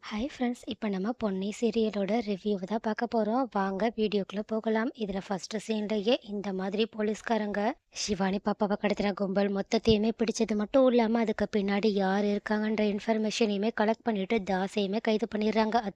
Hi friends, இப்போ நம்ம Ponni சீரியலோட review தான் பார்க்க போகிறோம். வாங்க வீடியோக்குள்ளே போகலாம். இதில் ஃபஸ்ட்டு சீன்லேயே இந்த மாதிரி போலீஸ்காரங்க ஷிவானி பாப்பாவை கடத்தின கும்பல் மொத்தத்தையுமே பிடிச்சது மட்டும் இல்லாமல் அதுக்கு பின்னாடி யார் இருக்காங்கன்ற இன்ஃபர்மேஷனையுமே கலெக்ட் பண்ணிட்டு தாஸையுமே கைது பண்ணிடுறாங்க.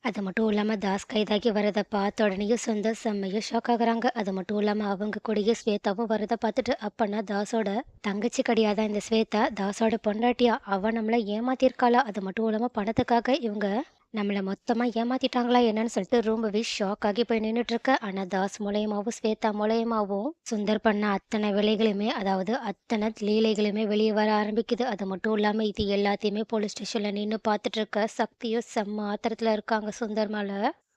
அது மட்டும் இல்லாம தாஸ் கைதாகி வரத பார்த்த உடனேயே சுந்தர் செம்மையா ஷாக் ஆகுறாங்க. அது மட்டும் இல்லாம அவங்க கூடயே ஸ்வேதாவும் வரத பார்த்துட்டு, அப்பன்னா தாஸோட தங்கச்சி கிடையாதா இந்த ஸ்வேதா? தாஸோட பொண்டாட்டியா? அவ நம்மள ஏமாத்தியிருக்காளா? அது மட்டும் இல்லாம பணத்துக்காக இவங்க நம்மள மொத்தமா ஏமாத்திட்டாங்களா என்னன்னு சொல்லிட்டு ரொம்பவே ஷாக் ஆகி போய் நின்னுட்டு இருக்க. ஆனா தாஸ் மூலியமாவும் ஸ்வேதா மூலியமாவும் சுந்தர் பண்ண அத்தனை வேலைகளுமே, அதாவது அத்தனை லீலைகளுமே வெளியே வர ஆரம்பிக்குது. அது மட்டும் இல்லாம இது எல்லாத்தையுமே போலீஸ் ஸ்டேஷன்ல நின்னு பார்த்துட்டு இருக்க சக்தியும் செம்ம ஆத்திரத்துல இருக்காங்க சுந்தர் மேல.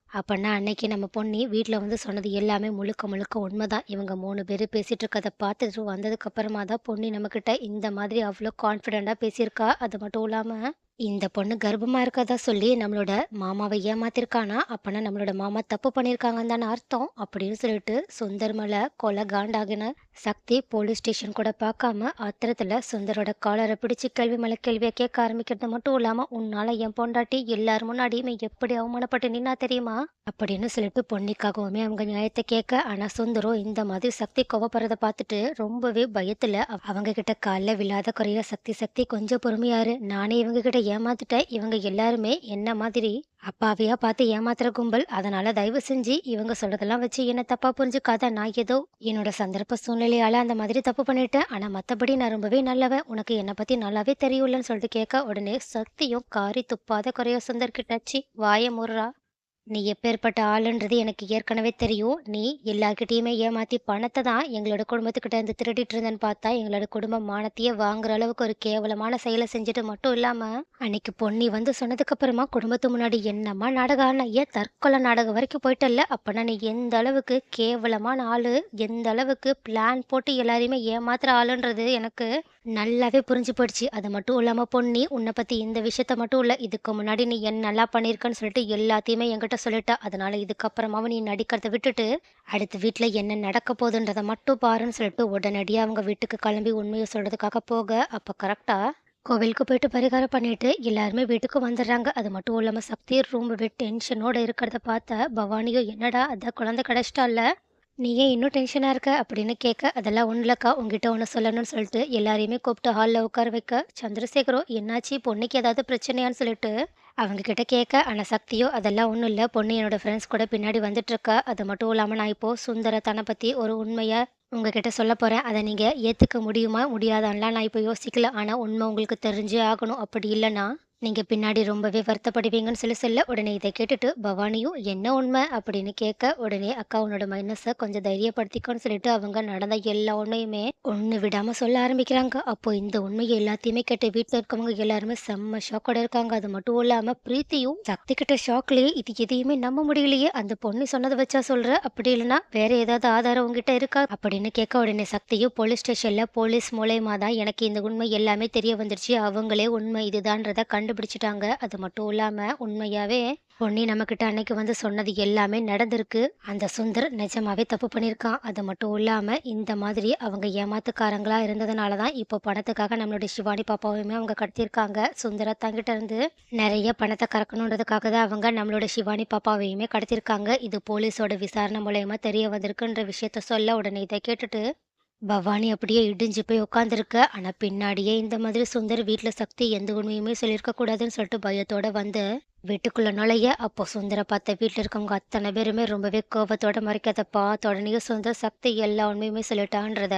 அப்பன்னா அன்னைக்கு நம்ம பொண்ணி வீட்ல வந்து சொன்னது எல்லாமே முழுக்க முழுக்க உண்மைதான். இவங்க 3 பேரு பேசிட்டு இருக்கத பார்த்துட்டு வந்ததுக்கு அப்புறமா தான் பொன்னி நம்மகிட்ட இந்த மாதிரி அவ்ளோ கான்ஃபிடென்ட்டா பேசியிருக்கா. அது மட்டும் இல்லாம இந்த பொண்ணு கர்ப்பமா இருக்கறதா சொல்லி நம்மளோட மாமாவை ஏமாத்திருக்கானா, அப்பன்னா நம்மளோட மாமா தப்பு பண்ணியிருக்காங்கன்னு தானே அர்த்தம். அப்படின்னு சொல்லிட்டு சுந்தர் மேல கொலை காண்டாகின சக்தி போலீஸ் ஸ்டேஷன் கூட பார்க்காம ஆத்திரத்துல சுந்தரோட காலரை பிடிச்சு கேள்வி மேல கேள்வியா கேட்க ஆரம்பிக்கிறது மட்டும் இல்லாம, உன்னால என் பொண்டாட்டி எல்லார் முன்னாடியுமே எப்படி அவமானப்பட்டு நின்னா தெரியுமா? அப்படின்னு சொல்லிட்டு பொன்னிக்காகவுமே அவங்க நியாயத்தை கேட்க. ஆனா சுந்தரம் இந்த மாதிரி சக்தி கோவப்படுறத பார்த்துட்டு ரொம்பவே பயத்துல அவங்க கிட்ட கால்ல விழாத குறையா, சக்தி சக்தி கொஞ்சம் பொறுமையாரு, நானே இவங்க கிட்ட ஏமாத்திட்டேன். இவங்க எல்லாருமே என்ன மாதிரி அப்பாவியா பார்த்து ஏமாத்துற கும்பல். அதனால தயவு செஞ்சு இவங்க சொல்றதெல்லாம் வச்சு என்ன தப்பா புரிஞ்சுக்காத. நான் ஏதோ என்னோட சந்தர்ப்ப சூழ்நிலையால அந்த மாதிரி தப்பு பண்ணிட்டேன். ஆனா மத்தபடி நான் ரொம்பவே நல்லவன். உனக்கு என்ன பத்தி நல்லாவே தெரியும்லன்னு சொல்லிட்டு கேட்க, உடனே சக்தியும் காரி துப்பாத குறையா சுந்தர் கிட்ட, "சி வாய மூடுறா. நீ எப்பேர்ப்பட்ட ஆளுன்றது எனக்கு ஏற்கனவே தெரியும். நீ எல்லார்கிட்டயுமே ஏமாத்தி பணத்த தான் எங்களோட குடும்பத்துக்கிட்ட இருந்து திருடிட்டு இருந்தேன்னு பார்த்தா, எங்களோட குடும்ப மானத்தையே வாங்குற அளவுக்கு ஒரு கேவலமான செயல செஞ்சுட்டு மட்டும் இல்லாம, அன்னைக்கு பொன்னி வந்து சொன்னதுக்கு அப்புறமா குடும்பத்து முன்னாடி என்னம்மா நாடகம் ஆடுன? ஏன் தற்கொலை நாடகம் வரைக்கும் போயிட்டல்ல? அப்பன்னா நீ எந்த அளவுக்கு கேவலமான ஆளு, எந்த அளவுக்கு பிளான் போட்டு எல்லாரையுமே ஏமாத்துற ஆளுன்றது எனக்கு நல்லாவே புரிஞ்சு போயிடுச்சு. அது மட்டும் இல்லாம பொன்னி, உன்ன பத்தி இந்த விஷயத்த மட்டும் இல்ல, இதுக்கு முன்னாடி நீ என்னலாம் பண்ணியிருக்கன்னு சொல்லிட்டு எல்லாத்தையுமே என்கிட்ட சொல்லிட்டா. அதனால இதுக்கப்புறமாவும் நீ நடிக்கிறத விட்டுட்டு, அடுத்து வீட்ல என்ன நடக்க போதுன்றத மட்டும் பாருன்னு சொல்லிட்டு உடனடியா அவங்க வீட்டுக்கு கிளம்பி உண்மைய சொல்றதுக்காக போக, அப்ப கரெக்ட்டா கோவிலுக்கு போயிட்டு பரிகாரம் பண்ணிட்டு எல்லாருமே வீட்டுக்கு வந்துடுறாங்க. அது மட்டும் இல்லாம சக்தி ரொம்பவே டென்ஷனோட இருக்கிறத பார்த்த பவானியும், "என்னடா அதான் குழந்தை கிடைச்சிட்டால்ல? நீ ஏன் இன்னும் டென்ஷனா இருக்க?" அப்படின்னு கேட்க, "அதெல்லாம் ஒண்ணும் இல்லக்கா, உன்கிட்ட ஒண்ணு சொல்லணும்னு" சொல்லிட்டு எல்லாரையுமே கூப்பிட்டு ஹால்ல உட்கார வைக்க, சந்திரசேகரும் என்னாச்சு பொண்ணுக்கு ஏதாவது பிரச்சனையான்னு சொல்லிட்டு அவங்க கிட்ட கேட்க, ஆனா சக்தியோ அதெல்லாம் ஒண்ணும் இல்ல, பொண்ணு என்னோட ஃப்ரெண்ட்ஸ் கூட பின்னாடி வந்துட்டு இருக்கா. அது மட்டும் இல்லாம நான் இப்போ சுந்தர தன்னை பத்தி ஒரு உண்மைய உங்ககிட்ட சொல்ல போறேன். அதை நீங்க ஏத்துக்க முடியுமா முடியாதான்லாம் நான் இப்போ யோசிக்கல. ஆனா உண்மை உங்களுக்கு தெரிஞ்சே ஆகணும். அப்படி இல்லைன்னா நீங்க பின்னாடி ரொம்பவே வருத்தப்படுவீங்கன்னு சொல்லி சொல்ல, உடனே இதை கேட்டுட்டு பவானியும் என்ன உண்மை அப்படின்னு கேட்க, உடனே அக்கா உன்னோட மைனஸை கொஞ்சம் தைரியப்படுத்திக்கோன்னு சொல்லிட்டு அவங்க நடந்த எல்லா உண்மையுமே ஒண்ணு விடாம சொல்ல ஆரம்பிக்கிறாங்க. அப்போ இந்த உண்மையை எல்லாத்தையுமே கேட்டு வீட்டுல இருக்கவங்க எல்லாருமே செம்ம ஷாக்கோட இருக்காங்க. அது மட்டும் இல்லாம பிரீத்தியும் சக்தி கிட்ட ஷாக்லயே இது எதையுமே நம்ப முடியலையே, அந்த பொண்ணு சொன்னதை வச்சா சொல்ற, அப்படி இல்லைன்னா வேற ஏதாவது ஆதாரம் உங்ககிட்ட இருக்கா அப்படின்னு கேட்க, உடனே சக்தியும் போலீஸ் ஸ்டேஷன்ல போலீஸ் மூலயமா தான் எனக்கு இந்த உண்மை எல்லாமே தெரிய வந்துருச்சு, அவங்களே உண்மை இதுதான்றத கண்டுபிடிச்சிட்டாங்க. அது மட்டும் இல்லாம உண்மையாவே பொன்னி நம்மகிட்ட அன்னைக்கு வந்து சொன்னது எல்லாமே நடந்திருக்கு. அந்த சுந்தர் நிஜமாவே தப்பு பண்ணியிருக்கான். அது மட்டும் இல்லாம இந்த மாதிரி அவங்க ஏமாத்துக்காரங்களா இருந்ததுனால தான் இப்போ பணத்துக்காக நம்மளுடைய சிவானி பாப்பாவையுமே அவங்க கடத்தியிருக்காங்க. சுந்தர தங்கிட்ட இருந்து நிறைய பணத்தை கறக்கணுன்றதுக்காக தான் அவங்க நம்மளோட சிவானி பாப்பாவையுமே கடத்தியிருக்காங்க. இது போலீஸோட விசாரணை மூலயமா தெரிய வந்திருக்குன்ற விஷயத்த சொல்ல, உடனே இதை கேட்டுட்டு பவானி அப்படியே இடிஞ்சு போய் உட்காந்துருக்க. ஆனா பின்னாடியே இந்த மாதிரி சுந்தர் வீட்ல சக்தி எந்த உண்மையுமே சொல்லியிருக்க கூடாதுன்னு சொல்லிட்டு பயத்தோட வந்து வீட்டுக்குள்ள நுழைய, அப்போ சுந்தர பார்த்த வீட்டுல இருக்கவங்க அத்தனை பேருமே ரொம்பவே கோபத்தோட மறைக்கிறத பார்த்த உடனே சுந்தர் சக்தி எல்லா உண்மையுமே சொல்லிட்டான்றத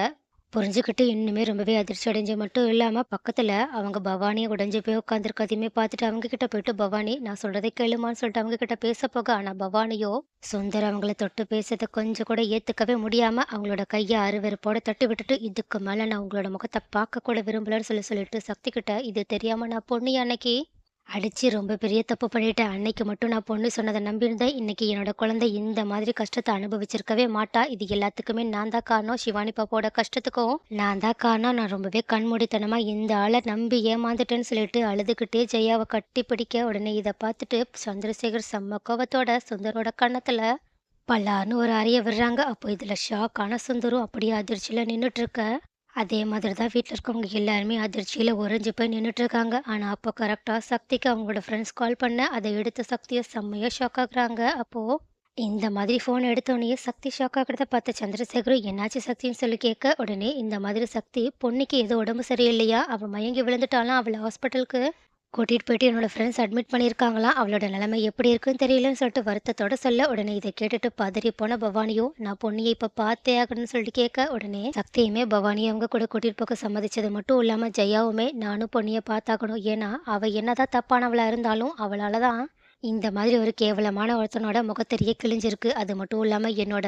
புரிஞ்சுக்கிட்டு இன்னுமே ரொம்பவே அதிர்ச்சி அடைஞ்சு மட்டும் இல்லாம பக்கத்துல அவங்க பவானியை உடைஞ்சு போய் உட்காந்துருக்கதையுமே பார்த்துட்டு அவங்க கிட்ட போயிட்டு, "பவானி நான் சொல்றதை கேளுமான்னு" சொல்லிட்டு அவங்க கிட்ட பேச போக, ஆனா பவானியோ சுந்தர் அவங்கள தொட்டு பேசுறத கொஞ்சம் கூட ஏத்துக்கவே முடியாம அவங்களோட கையை அருவருப்போட தட்டி விட்டுட்டு, "இதுக்கு மேல நான் உங்களோட முகத்தை பார்க்க கூட விரும்பலன்னு சொல்லிட்டு சக்தி கிட்ட, இது தெரியாம நான் பொண்ணு அன்னைக்கு அடிச்சு ரொம்ப பெரிய தப்பு பண்ணிட்டேன். அன்னைக்கு மட்டும் நான் பொண்ணு சொன்னத நம்பியிருந்தேன். இன்னைக்கு என்னோட குழந்தை இந்த மாதிரி கஷ்டத்த அனுபவிச்சிருக்கவே மாட்டா. இது எல்லாத்துக்குமே நான் தான் காரணம். சிவானி பாப்பாவோட கஷ்டத்துக்கும் நான் தான் காரணம். நான் ரொம்பவே கண்மூடித்தனமா இந்த ஆள நம்பி ஏமாந்துட்டேன்னு சொல்லிட்டு அழுதுகிட்டே ஜெயாவ கட்டி பிடிக்க, உடனே இத பார்த்துட்டு சந்திரசேகர் செம்ம கோவத்தோட சுந்தரோட கன்னத்துல பலார்ன்னு ஒரு அறைய விடுறாங்க. அப்போ இதுல ஷாக்கான சுந்தரும் அப்படியே அதிர்ச்சியில நின்னுட்டு இருக்க. அதே மாதிரி தான் வீட்ல இருக்கவங்க எல்லாருமே அதிர்ச்சியில உறைஞ்சு போய் நின்னுட்டு இருக்காங்க. ஆனா, அப்போ கரெக்ட்டா சக்திக்கு அவங்களோட ஃப்ரெண்ட்ஸ் கால் பண்ண, அத எடுத்த சக்திய செம்மையா ஷாக் ஆகுறாங்க. அப்போ இந்த மாதிரி ஃபோன் எடுத்தோனயே சக்தி ஷாக் ஆகுறத பார்த்த சந்திரசேகரும், "என்னாச்சு சக்தின்னு?" சொல்லி கேட்க, உடனே இந்த மாதிரி சக்தி, "பொன்னிக்கு ஏதோ உடம்பு சரியில்லையா? அவ மயங்கி விழுந்துட்டாளாம். அவள ஹாஸ்பிட்டலுக்கு கூட்டிட்டு போயிட்டு என்னோட ஃப்ரெண்ட்ஸ் அட்மிட் பண்ணியிருக்காங்களாம். அவளோட நிலைமை எப்படி இருக்குன்னு தெரியலன்னு" சொல்லிட்டு வருத்தத்தோட சொல்ல, உடனே இத கேட்டுட்டு பதறி போன பவானியும், "நான் பொன்னிய இப்ப பார்த்தே ஆகணும்னு" சொல்லிட்டு கேட்க, உடனே சக்தியுமே பவானிய அவங்க கூட கூட்டிட்டு போக சம்மதிச்சது மட்டும் இல்லாம, ஜெயாவுமே நானும் பொன்னிய பார்த்தாகணும். ஏன்னா, அவ என்னதான் தப்பானவளா இருந்தாலும், அவளால தான் இந்த மாதிரி ஒரு கேவலமான ஒருத்தனோட முகத்தறியே கிழிஞ்சிருக்கு. அது மட்டும் இல்லாம என்னோட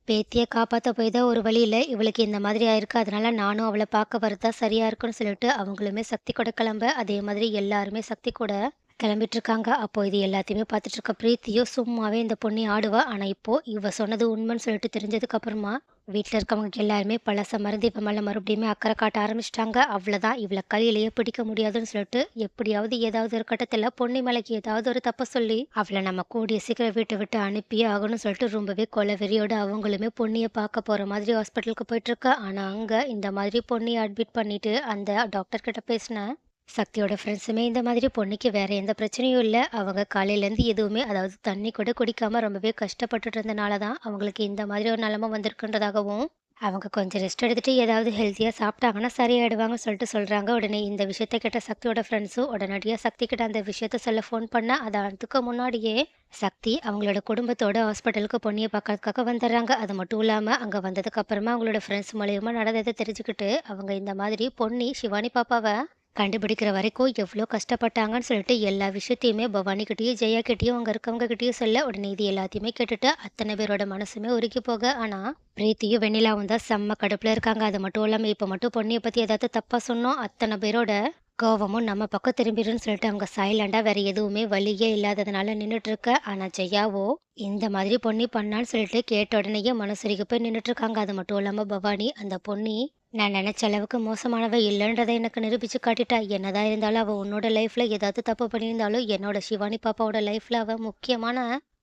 பேத்திய காப்பாத்த போய் தான் ஒரு வழியில இவளுக்கு இந்த மாதிரி ஆயிருக்கு. அதனால நானும் அவள பார்க்க வரது தான் சரியா இருக்குன்னு சொல்லிட்டு, அவங்களுமே சக்தி கூட கிளம்ப, அதே மாதிரி எல்லாருமே சக்தி கூட கிளம்பிட்டுருக்காங்க. அப்போ இது எல்லாத்தையுமே பார்த்துட்டு இருக்க பிரீத்தியும் சும்மாவே இந்த பொண்ணு ஆடுவா. ஆனா இப்போ இவ சொன்னது உண்மைன்னு சொல்லிட்டு தெரிஞ்சதுக்கு அப்புறமா, வீட்ல இருக்கவங்க எல்லாருமே பழச மறந்து இவ மேல மறுபடியுமே அக்கறை காட்ட ஆரம்பிச்சுட்டாங்க. அவ்வளதான் இவள கையிலேயே பிடிக்க முடியாதுன்னு சொல்லிட்டு, எப்படியாவது ஏதாவது ஒரு கட்டத்துல பொன்னி மேலைக்கு ஏதாவது ஒரு தப்ப சொல்லி, அவள நம்ம கூடிய சீக்கிரம் வீட்ட விட்டு அனுப்பியே ஆகணும்னு சொல்லிட்டு ரொம்பவே கொலவெறியோட அவங்களுமே பொன்னிய பார்க்க போற மாதிரி ஹாஸ்பிட்டலுக்கு போயிட்டுருக்கா. ஆனா அங்க இந்த மாதிரி பொன்னிய அட்மிட் பண்ணிட்டு, அந்த டாக்டர் கிட்ட பேசின சக்தியோட ஃப்ரெண்ட்ஸுமே இந்த மாதிரி பொண்ணுக்கு வேற எந்த பிரச்சனையும் இல்ல. அவங்க காலையிலேருந்து எதுவுமே அதாவது தண்ணி கூட குடிக்காம ரொம்பவே கஷ்டப்பட்டுட்டு இருந்தனால தான் அவங்களுக்கு இந்த மாதிரி ஒரு நிலைமை வந்திருக்குன்றதாகவும், அவங்க கொஞ்சம் ரெஸ்ட் எடுத்துட்டு ஏதாவது ஹெல்த்தியா சாப்பிட்டாங்கன்னா சரியாயிடுவாங்கன்னு சொல்லிட்டு சொல்றாங்க. உடனே இந்த விஷயத்த கேட்ட சக்தியோட ஃப்ரெண்ட்ஸும் உடனடியா சக்தி கிட்ட அந்த விஷயத்த சொல்ல ஃபோன் பண்ண, அதுக்கு முன்னாடியே சக்தி அவங்களோட குடும்பத்தோட ஹாஸ்பிட்டலுக்கு பொண்ணிய பார்க்கறதுக்காக வந்துடுறாங்க. அது மட்டும் இல்லாம அங்க வந்ததுக்கு அப்புறமா அவங்களோட ஃப்ரெண்ட்ஸ் மூலியமா நடந்தத தெரிஞ்சுக்கிட்டு, அவங்க இந்த மாதிரி பொன்னி ஷிவானி பாப்பாவ கண்டுபிடிக்கிற வரைக்கும் எவ்வளோ கஷ்டப்பட்டாங்கன்னு சொல்லிட்டு எல்லா விஷயத்தையுமே பவானிகிட்டயும், ஜெயாகிட்டயும், அங்க இருக்கவங்ககிட்டயும் சொல்ல, உடனே இது எல்லாத்தையுமே கேட்டுட்டு அத்தன பேரோட மனசுமே உருகி போக, ஆனா பிரீத்தியும், வெண்ணிலாவும் தான் செம்ம கடுப்புல இருக்காங்க. அது மட்டும் இல்லாம இப்ப மட்டும் பொன்னிய பத்தி ஏதாவது தப்பா சொன்னோம், அத்தன பேரோட கோவமும் நம்ம பக்கம் திரும்பிரும்னு சொல்லிட்டு அவங்க சைலண்டா வேற எதுவுமே வழியே இல்லாததுனால நின்னுட்டு இருக்க. ஆனா ஜெயாவோ இந்த மாதிரி பொன்னி பண்ணான்னு சொல்லிட்டு கேட்ட உடனேயே மனசுருகி போய் நின்னுட்டு இருக்காங்க. அது மட்டும் இல்லாம பவானி அந்த பொன்னி நான் நினைச்ச அளவுக்கு மோசமானவ இல்லைன்றதை எனக்கு நிரூபிச்சு காட்டிட்டா. என்னதான் இருந்தாலும் அவ உன்னோட லைஃப்ல ஏதாவது தப்பு பண்ணியிருந்தாலும் என்னோட சிவானி பாப்பாவோட லைஃப்ல அவ முக்கியமான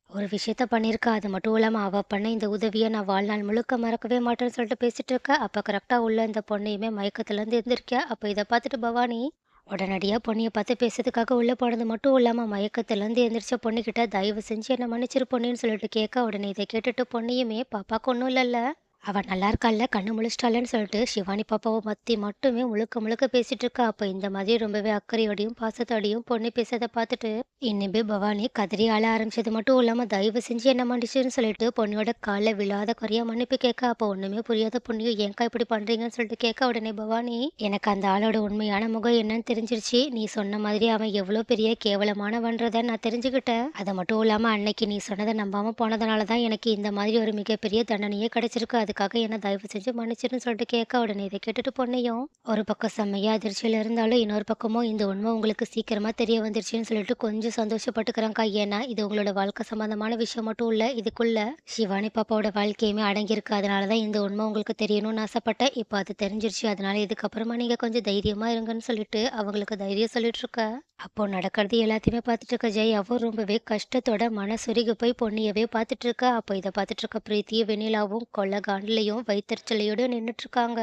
ஒரு விஷயத்த பண்ணியிருக்கா. அது மட்டும் இல்லாம அவ பண்ண இந்த உதவிய நான் வாழ்நாள் முழுக்க மறக்கவே மாட்டேன்னு சொல்லிட்டு பேசிட்டு இருக்க. அப்ப கரெக்டா உள்ள இந்த பொண்ணையுமே மயக்கத்துல இருந்து எந்திரிக்க. அப்ப இதை பார்த்துட்டு பவானி உடனடியா பொண்ணிய பார்த்து பேசுறதுக்காக உள்ள போனது மட்டும் இல்லாம மயக்கத்துல இருந்து எந்திரிச்ச பொண்ணுகிட்ட தயவு செஞ்சு என்ன மன்னிச்சிரு பொண்ணுன்னு சொல்லிட்டு கேட்க, உடனே இதை கேட்டுட்டு பொண்ணையுமே பாப்பாக்கு ஒன்றும் இல்லைல்ல, அவ நல்லா இருக்கால்ல, கண்ணு முழிச்சிட்டாளன்னு சொல்லிட்டு சிவானி பாப்பாவை பத்தி மட்டுமே முழுக்க முழுக்க பேசிட்டு இருக்கா. அப்ப இந்த மாதிரி ரொம்பவே அக்கறையோடையும் பாசத்தோடையும் பொண்ணு பேசுறதை பார்த்துட்டு இனிமே பவானி கதறி அழ ஆரம்பிச்சது மட்டும் இல்லாம தயவு செஞ்சு என்ன மன்னிச்சுன்னு சொல்லிட்டு பொண்ணியோட காலில் விழாத குறையா மன்னிப்பு கேட்க. அப்போ ஒண்ணுமே புரியாத பொண்ணையும் ஏன்க்கா இப்படி பண்றீங்கன்னு சொல்லிட்டு கேட்க, உடனே பவானி எனக்கு அந்த ஆளோட உண்மையான முகம் என்னன்னு தெரிஞ்சிருச்சு. நீ சொன்ன மாதிரி அவன் எவ்வளவு பெரிய கேவலமானவன்றதை நான் தெரிஞ்சுக்கிட்டேன். அது மட்டும் இல்லாம அன்னைக்கு நீ சொன்னதை நம்பாம போனதுனாலதான் எனக்கு இந்த மாதிரி ஒரு மிகப்பெரிய தண்டனையே கிடைச்சிருக்கு. அதுக்காக என்ன தயவு செஞ்சு மன்னிச்சிருன்னு சொல்லிட்டு கேட்க, உடனே இதை கேட்டுட்டு பொண்ணையும் ஒரு பக்கம் செம்மையா அதிர்ச்சியில இருந்தாலும் இன்னொரு பக்கமும் இந்த உண்மை உங்களுக்கு சீக்கிரமா தெரிய வந்துருச்சுன்னு சொல்லிட்டு கொஞ்சம் சந்தோஷப்பட்டுக்கிறாங்க. ஏன்னா இது உங்களோட வாழ்க்கை சம்பந்தமான விஷயம் மட்டும் இல்ல, இதுக்குள்ள சிவானி பாப்பாவோட வாழ்க்கையுமே அடங்கியிருக்கு. அதனாலதான் இந்த உண்மை உங்களுக்கு தெரியணும்னு ஆசைப்பட்டேன். இப்போ அது தெரிஞ்சிருச்சு. அதனால இதுக்கப்புறமா நீங்க கொஞ்சம் தைரியமா இருங்கன்னு சொல்லிட்டு அவங்களுக்கு தைரியம் சொல்லிட்டு இருக்க. அப்போ நடக்கிறது எல்லாத்தையுமே பார்த்துட்டு இருக்க ஜெயாவும் ரொம்பவே கஷ்டத்தோட மனசுருகி போய் பொன்னியவே பார்த்துட்டு இருக்கா. அப்போ இதை பார்த்துட்டு இருக்க பிரீத்தியும் வெண்ணிலாவும் கொள்ள காண்டிலையும் வயிற்றுச்சலையோட நின்றுட்டு இருக்காங்க.